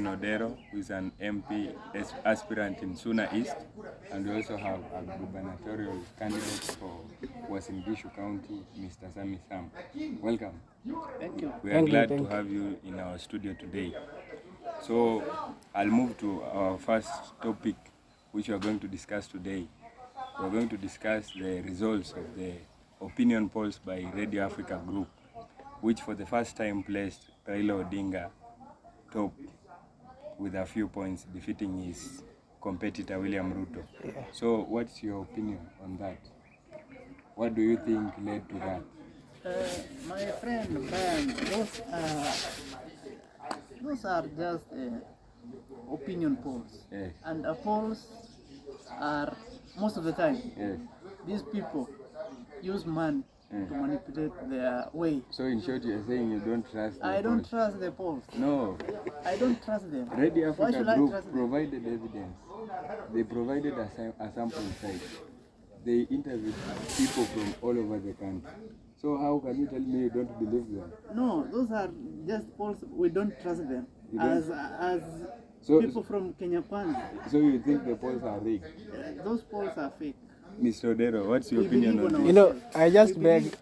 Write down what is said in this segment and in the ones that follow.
Odero, who is an MP aspirant in Suna East, and we also have a gubernatorial candidate for Uasin Gishu County, Mr. Sami Sam. Welcome. Thank you. We are glad to have you in our studio today. So I'll move to our first topic, which we are going to discuss today. We're going to discuss the results of the opinion polls by Radio Africa Group, which for the first time placed Raila Odinga top with a few points, defeating his competitor William Ruto. Yeah. So what's your opinion on that? What do you think led to that? My friend Brian, those are just opinion polls. Yes. And polls are, most of the time, Yes. these people use money to manipulate their way. So in short, you're saying you don't trust the I don't polls? trust the polls. No. I don't trust them. Radio Why Africa should I Group trust them? provided evidence. They provided a sample size. They interviewed people from all over the country. So how can you tell me you don't believe them? No, those are just polls. We don't trust them. You don't? As So- people from Kenya Kwanza, So you think the polls are rigged? those polls are fake. Mr. Odero, what's your We opinion believe on on this? You know, I just beg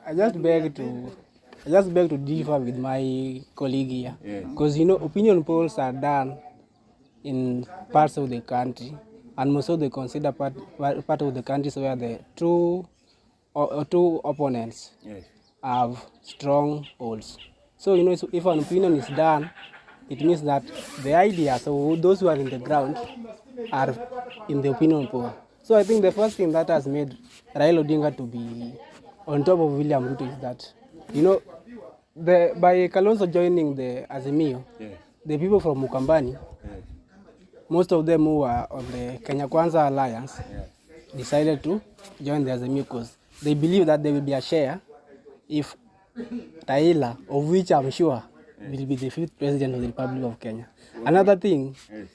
to differ with my colleague here, Yes. because opinion polls are done in parts of the country, and most of the consider part of the countries where the two opponents Yes. have strong holds. So if an opinion is done, it means that the ideas of those who are in the ground are in the opinion poll. So I think the first thing that has made Raila Odinga to be on top of William Ruto is that, by Kalonzo joining the Azimio, Yes. the people from Mukambani, Yes. most of them who are on the Kenya Kwanza alliance, Yes. decided to join the Azimio because they believe that there will be a share if Raila, of which I'm sure will be the 5th president of the Republic of Kenya. Another thing, Yes.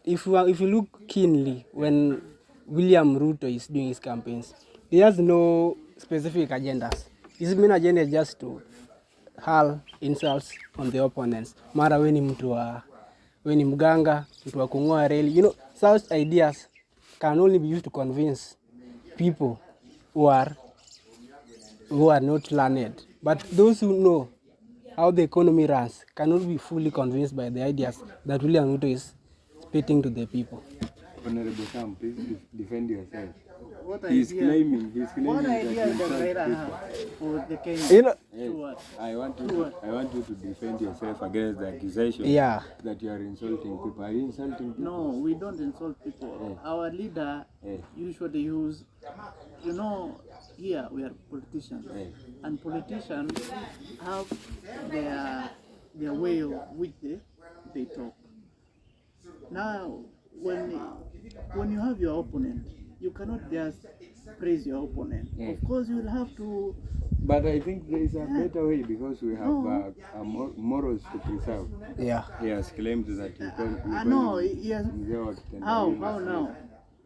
if you look keenly when William Ruto is doing his campaigns, he has no specific agendas. His main agenda is just to hurl insults on the opponents. Mara weni mganga, mtu wa kung'oa reli. Such ideas can only be used to convince people who are not learned. But those who know how the economy runs cannot be fully convinced by the ideas that William Ruto is spitting to the people. Honorable Sam, please defend yourself. What He's idea? claiming What that idea you does insult Raila people. have for the Kenya? Yes. Towards? I want you to defend yourself against the accusation Yeah. that you are insulting people. Are you insulting people? No, we don't insult people. Yes. Our leader Yes. usually use, here we are politicians, Yes. and politicians have their way of which they talk. Now, when you have your opponent, you cannot just praise your opponent. Yes. Of course, you will have to. But I think there is a better way because we have No. morals to preserve. Yeah. He has claimed that you can't. No, yes. How now?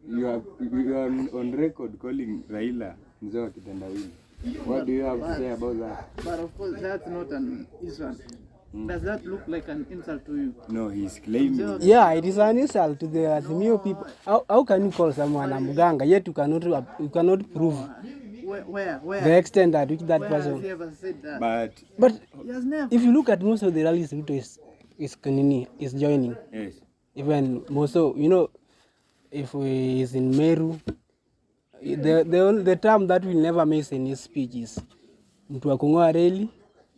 You are on record calling Raila Mzee wa Kitendawili. What do you have to say about that? But of course, that's not an insult. Does that look like an insult to you? No, he's claiming. Yeah, it is an insult to the Azimio people. How can you call someone a muganga yet you cannot prove Where? the extent at which that Where has he person? ever said that? But He has never. If you look at most of the rallies Ruto is joining, yes, even most of if he is in Meru, the term that will never miss in his speech is mtu wa kung'oa reli,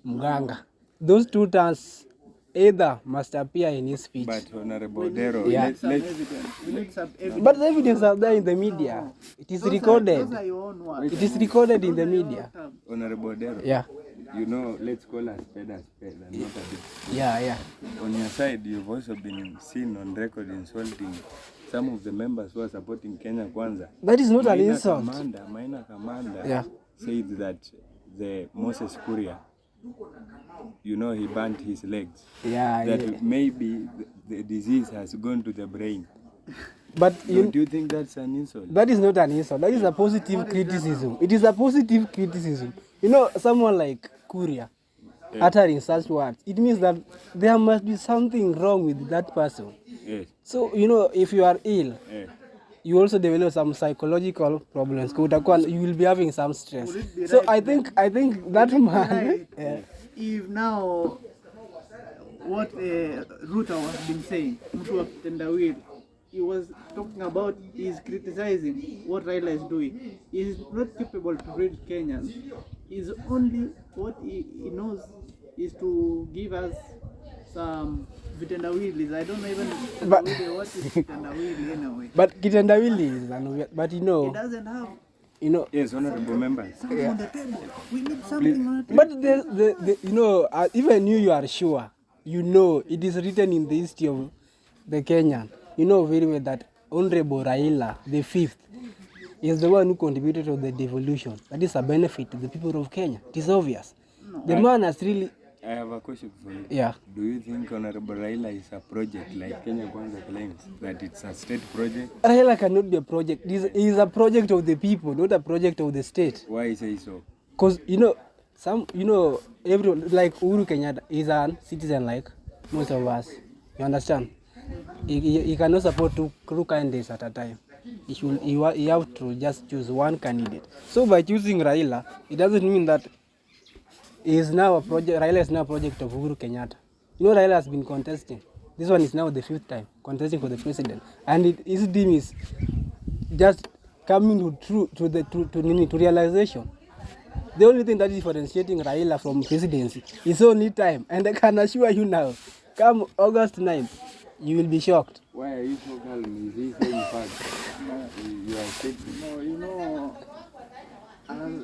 mganga. Those two terms either must appear in his speech. but Honorable Odero, We Yeah. need some evidence. We need some evidence. But the evidence are there in the media. It is recorded. Those are your own words. It is recorded in the media. Honorable Odero, Yeah, let's call a spade and not a big. yeah. On your side, you've also been seen on record insulting some of the members who are supporting Kenya Kwanza. That is not an insult. Minor Commander Yeah. said that the Moses Kuria, he burnt his legs. Yeah, That yeah. maybe the disease has gone to the brain. But Don't you think that's an insult? that is not an insult. That is a positive criticism. It is a positive criticism. Someone like Kuria, uttering such words, it means that there must be something wrong with that person. Yes. So, you know, if you are ill, Yes. you also develop some psychological problems. You will be having some stress. Would it be So right I think that man. right Yeah. if now what Ruto has been saying, mtu wa kitendawili, he was talking about, he's criticizing what Raila is doing. He's not capable to read Kenyans. He's only, what he knows is to give us some vitendawilis. I don't know even But- what is vitendawili anyway. But kitendawili is but you He know, doesn't have Yes, honorable members. something on the table. We need something on the table. but the you know, even you are sure, you know, it is written in the history of the Kenyan. You know very well that Honorable Raila, the fifth, is the one who contributed to the devolution. That is a benefit to the people of Kenya. It is obvious. The man has really, I have a question for you. yeah. Do you think Honorable Raila is a project like Kenya Kwanza claims that it's a state project? Raila cannot be a project. It is a project of the people, not a project of the state. Why say so? Because everyone like Uhuru Kenyatta is a citizen like most of us. You understand? He cannot support two candidates at a time. He have to just choose one candidate. So by choosing Raila, it doesn't mean that he is now a project. Raila is now a project of Uhuru Kenyatta. You know, Raila has been contesting. This one is now the fifth time contesting for the president, and his team is just coming to realization. The only thing that is differentiating Raila from presidency is only time, and I can assure you now, come August 9th, you will be shocked. Why are you so calm? Is he saying facts? You are stating. No, you know,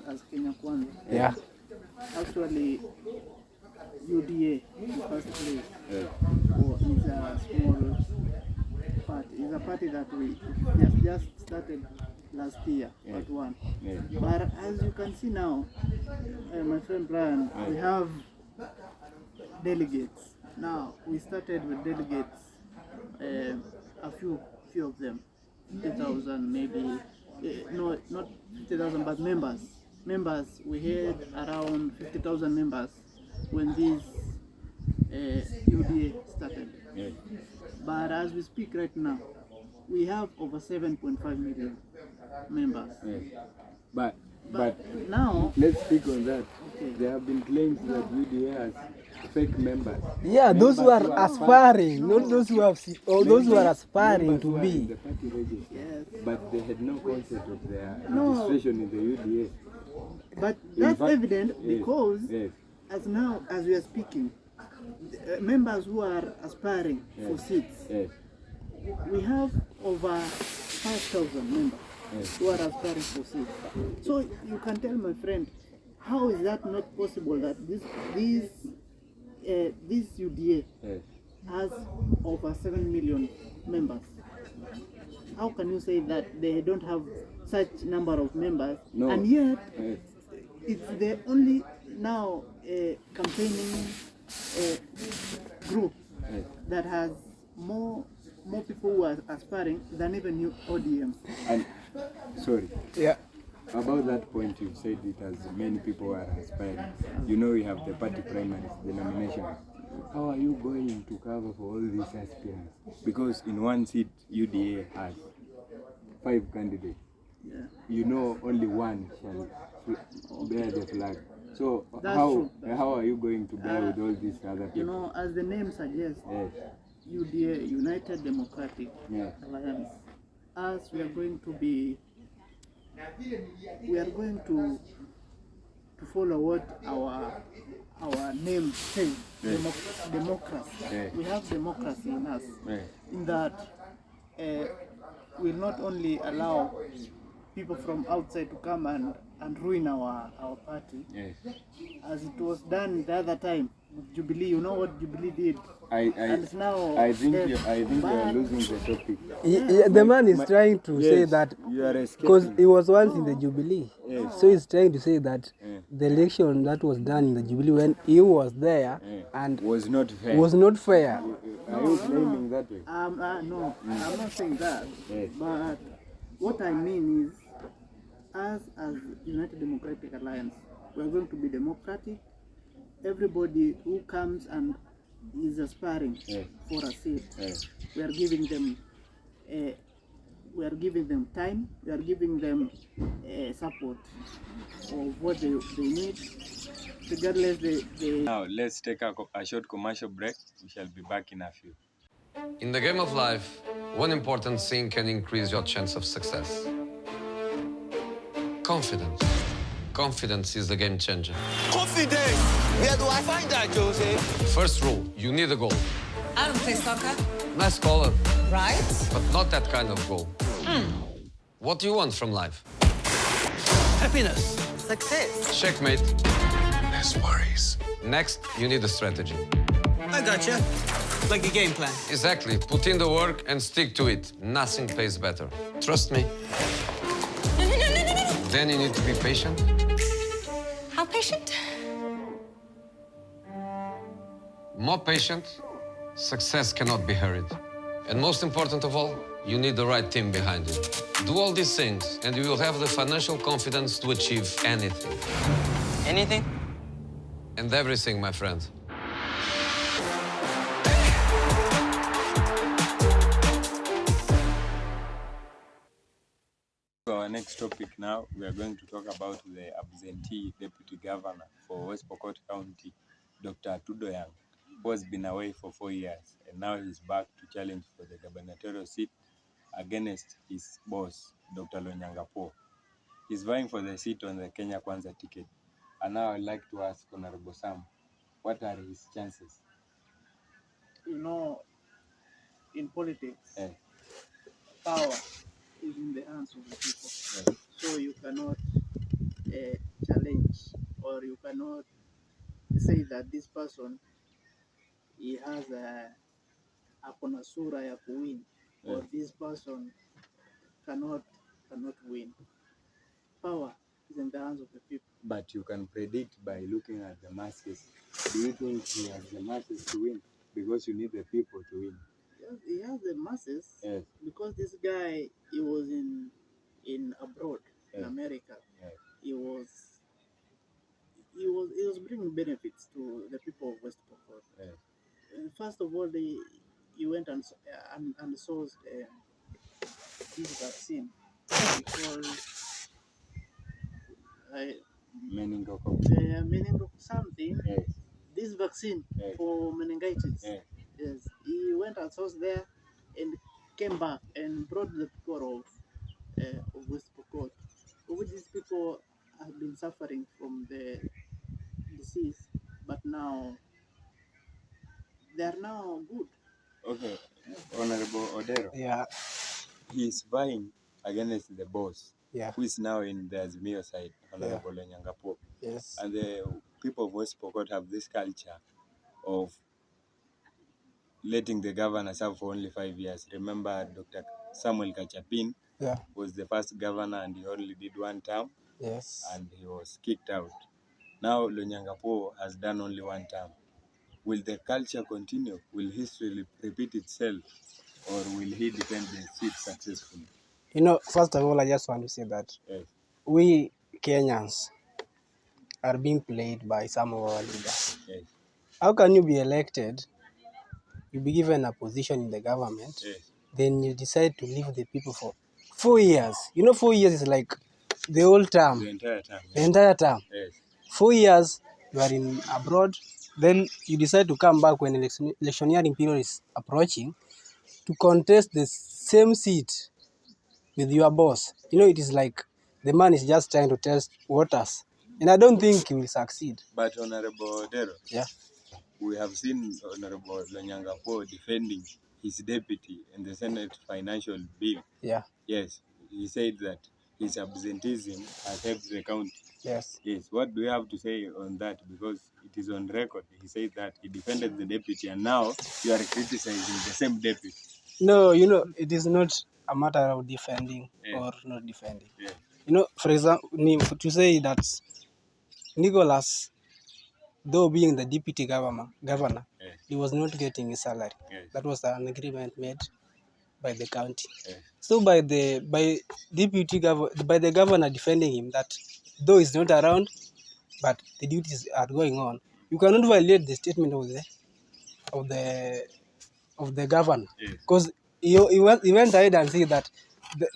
as Kenya Kwanza, Yeah. actually, UDA in the first place Yes. is a small party. It's a party that we just started last year, part one. Yes. But as you can see now, my friend Brian, we have delegates. Now we started with delegates, a few of them, 50,000 maybe. No, not 50,000, but members. Members, we had around 50,000 members when this UDA started. Yes. But as we speak right now, we have over 7.5 million members. Yes. But Now, let's speak on that. Okay. There have been claims that UDA has fake members. Yeah, those who Members are aspiring, not those who have, or those who are aspiring Members to who are in be. the party register, yes, but they had no concept of their No. registration in the UDA. but that's fact, evident yes, because yes. as we are speaking, members who are aspiring for seats, Yes. we have over 5,000 members Yes. who are aspiring for seats. So you can tell my friend, how is that not possible that this UDA Yes. has over 7 million members? How can you say that they don't have such number of members, No. and yet Yes. it's the only now campaigning group Yes. that has more people who are aspiring than even new ODM. And sorry. Yeah. About that point, you said it has many people who are aspiring. You know, we have the party primaries, the nominations. How are you going to cover for all these aspirants? Because in one seat, UDA has 5 candidates. Yeah. You know, only one shall bear the flag. So That's how true. how are you going to bear with all these other people? You know, as the name suggests, Yes. UDA, United Democratic Yeah. Alliance, as we are going to follow what our name says, Yes. democracy. Yes. We have democracy in us, Yes. in that we'll not only allow people from outside to come and ruin our party, Yes. as it was done the other time with Jubilee. You know what Jubilee did? And it's now I think dead. you are But losing the topic. The man is trying to say Yes, that you are because escaping. he was once in the Jubilee, Yes. so he's trying to say that Yeah. the election that was done in the Jubilee when he was there Yeah. and was not fair. was not fair. Are you claiming that way? no, I'm not saying that. Yes. But what I mean is, as United Democratic Alliance, we are going to be democratic. everybody who comes and is aspiring for a seat, we are giving them time, we are giving them support of what they need, regardless Now let's take a short commercial break. We shall be back in a few. In the game of life, one important thing can increase your chance of success. Confidence. Confidence is the game changer. Confidence! Where do I find that, Jose? First rule, you need a goal. I don't play soccer. Nice color, Right? but not that kind of goal. What do you want from life? Happiness. Success. Checkmate. Less worries. Next, you need a strategy. I gotcha. Like a game plan. Exactly. Put in the work and stick to it. Nothing pays better. Trust me. No. Then you need to be patient. How patient? More patient, success cannot be hurried. And most important of all, you need the right team behind you. Do all these things, and you will have the financial confidence to achieve anything. Anything? And everything, my friend. So our next topic now, we are going to talk about the absentee deputy governor for West Pokot County, Dr. Tudoyang, who has been away for 4 years, and now he's back to challenge for the gubernatorial seat against his boss, Dr. Lonyangapo. He's vying for the seat on the Kenya Kwanza ticket. And now I'd like to ask Honorable Sam, what are his chances? You know, in politics, power is in the hands of the people. So you cannot challenge, or you cannot say that this person, he has a akona sura ya kuwin, or this person cannot win. Power is in the hands of the people. But you can predict by looking at the masses. Do you think he has the masses to win? Because you need the people to win. He has the masses, Yes. because this guy, he was in abroad, in America. He was bringing benefits to the people of West Pokot. First of all, he went and sourced this vaccine because something. This vaccine for meningitis. Yes, he went and sourced there and came back and brought the people of West Pokot. Which these people have been suffering from the disease, but now they are now good. Okay, Honorable Odero. Yeah. He is vying against the boss, Yeah. who is now in the Azimio side, Honorable Lonyangapo. Yes. And the people of West Pokot have this culture of letting the governor serve for only 5 years. Remember, Dr. Samuel Kachapin was the first governor and he only did 1 term. Yes. And he was kicked out. Now Lonyangapo has done only 1 term. Will the culture continue? Will history repeat itself? Or will he defend the seat successfully? You know, first of all, I just want to say that we Kenyans are being played by some of our leaders. How can you be elected, you be given a position in the government, then you decide to leave the people for 4 years? You know, 4 years is like the whole term. The entire term. The entire term. 4 years you are in abroad, then you decide to come back when electioneering period is approaching to contest the same seat with your boss. You know, it is like the man is just trying to test waters, and I don't think he will succeed. But Honorable Odero, we have seen Honorable Lonyangapo defending his deputy in the Senate financial bill. Yes, he said that his absenteeism has helped the county. Yes, what do you have to say on that? Because it is on record. He said that he defended the deputy and now you are criticizing the same deputy. No, you know, it is not a matter of defending or not defending. You know, for example, to say that Nicholas, though being the deputy governor, he was not getting his salary. That was an agreement made by the county. So by the governor defending him, that though he's not around, but the duties are going on, you cannot violate the statement of the governor, Yes. because he went ahead and said that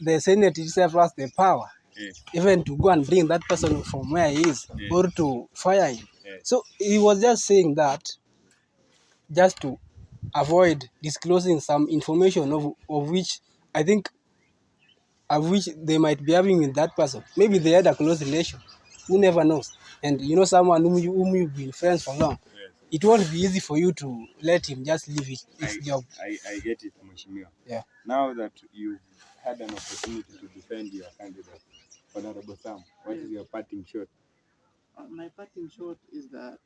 the Senate itself has the power Yes. even to go and bring that person from where he is, Yes. or to fire him. Yes. So he was just saying that just to avoid disclosing some information of which I think of which they might be having with that person. Maybe they had a close relation. Who never knows? And you know someone whom you've been friends for long. Yes. It won't be easy for you to let him just leave his job. I get it, Mheshimiwa. Yeah. Now that you've had an opportunity to defend your candidate, Honorable Sam, what is your parting shot? My parting shot is that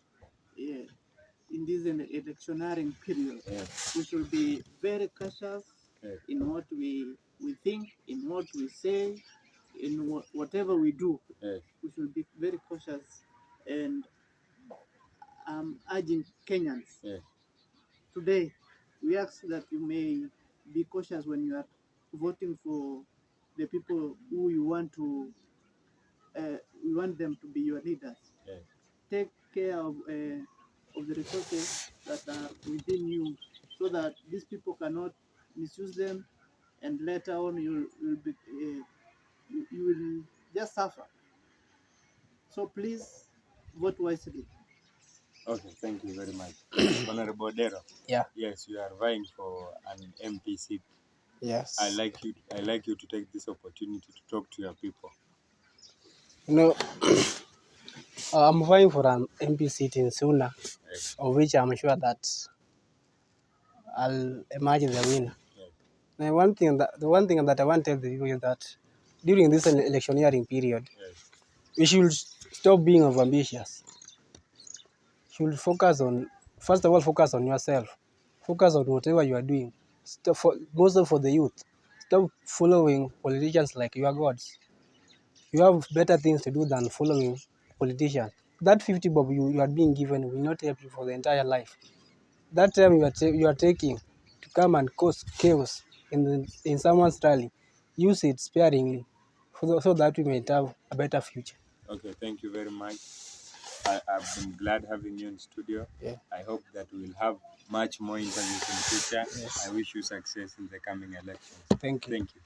in this electioneering period, Yes. we should be very cautious Yes. in what we think, in what we say, in whatever we do. Yes. We should be very cautious, and I'm urging Kenyans Yes. today. We ask that you may be cautious when you are voting for the people who you want to. We want them to be your leaders. Yes. Take care of the resources that are within you, so that these people cannot misuse them, and later on you will just suffer. So please vote wisely. Okay, thank you very much. Honorable Dero. Yeah. Yes, you are vying for an MP seat. Yes. I like you to take this opportunity to talk to your people. You know, I'm vying for an MP seat in Suna, Yes. of which I'm sure that I'll emerge the winner. Yes. Now, the one thing that I want to tell the people is that during this electioneering period, Yes. we should stop being overambitious. Should focus on, first of all, focus on yourself. Focus on whatever you are doing. Stop mostly for the youth. Stop following politicians like your gods. You have better things to do than following politicians. That 50 bob you are being given will not help you for the entire life. That time you are taking to come and cause chaos in someone's rally, use it sparingly so that we may have a better future. Okay, thank you very much. I've been glad having you in studio. Yeah. I hope that we'll have much more interviews in the future. Yes. I wish you success in the coming elections. Thank you. Thank you.